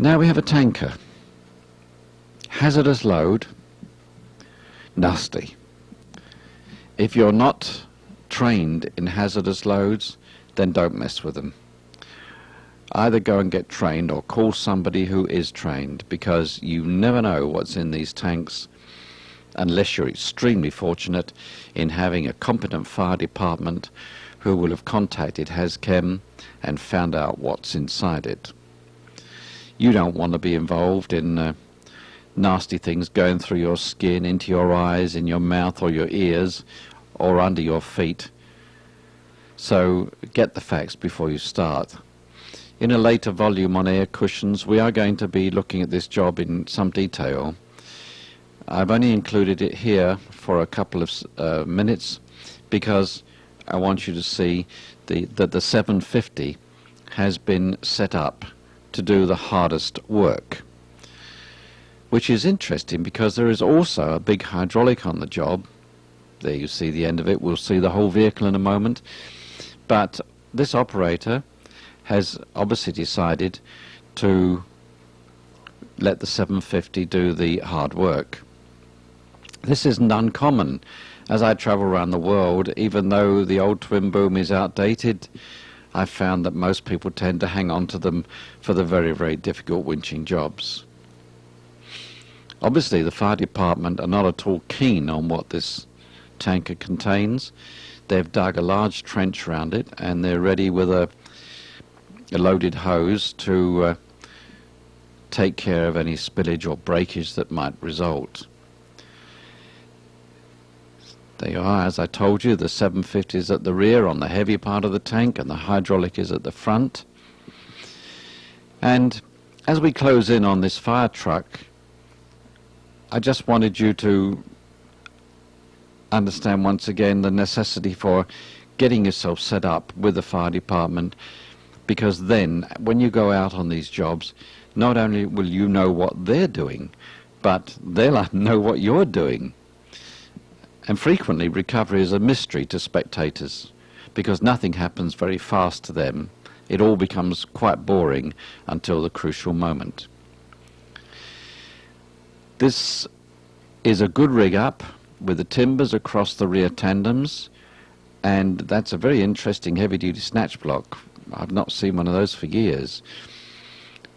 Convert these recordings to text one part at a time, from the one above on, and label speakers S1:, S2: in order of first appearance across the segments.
S1: Now we have a tanker. Hazardous load, nasty. If you're not trained in hazardous loads, then don't mess with them. Either go and get trained or call somebody who is trained, because you never know what's in these tanks unless you're extremely fortunate in having a competent fire department who will have contacted HazChem and found out what's inside it. You don't want to be involved in nasty things going through your skin, into your eyes, in your mouth or your ears, or under your feet. So get the facts before you start. In a later volume on air cushions, we are going to be looking at this job in some detail. I've only included it here for a couple of minutes because I want you to see that the 750 has been set up to do the hardest work, which is interesting because there is also a big hydraulic on the job. There you see the end of it. We'll see the whole vehicle in a moment. But this operator has obviously decided to let the 750 do the hard work. This isn't uncommon. As I travel around the world, even though the old twin boom is outdated, I've found that most people tend to hang on to them for the very, very difficult winching jobs. Obviously, the fire department are not at all keen on what this tanker contains. They've dug a large trench around it, and they're ready with a loaded hose to take care of any spillage or breakage that might result. There you are. As I told you, the 750 is at the rear on the heavy part of the tank, and the hydraulic is at the front. And as we close in on this fire truck, I just wanted you to understand once again the necessity for getting yourself set up with the fire department, because then when you go out on these jobs, not only will you know what they're doing, but they'll know what you're doing. And frequently recovery is a mystery to spectators because nothing happens very fast to them. It all becomes quite boring until the crucial moment. This is a good rig up with the timbers across the rear tandems, and that's a very interesting heavy-duty snatch block. I've not seen one of those for years.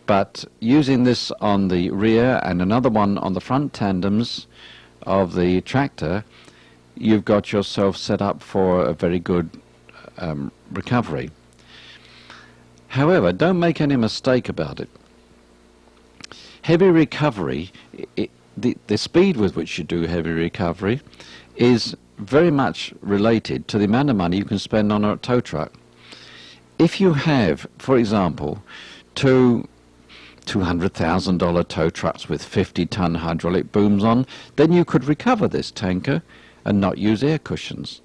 S1: But using this on the rear and another one on the front tandems of the tractor, you've got yourself set up for a very good recovery. However, don't make any mistake about it. Heavy recovery, the speed with which you do heavy recovery is very much related to the amount of money you can spend on a tow truck. If you have, for example, two $200,000 tow trucks with 50-ton hydraulic booms on, then you could recover this tanker and not use air cushions.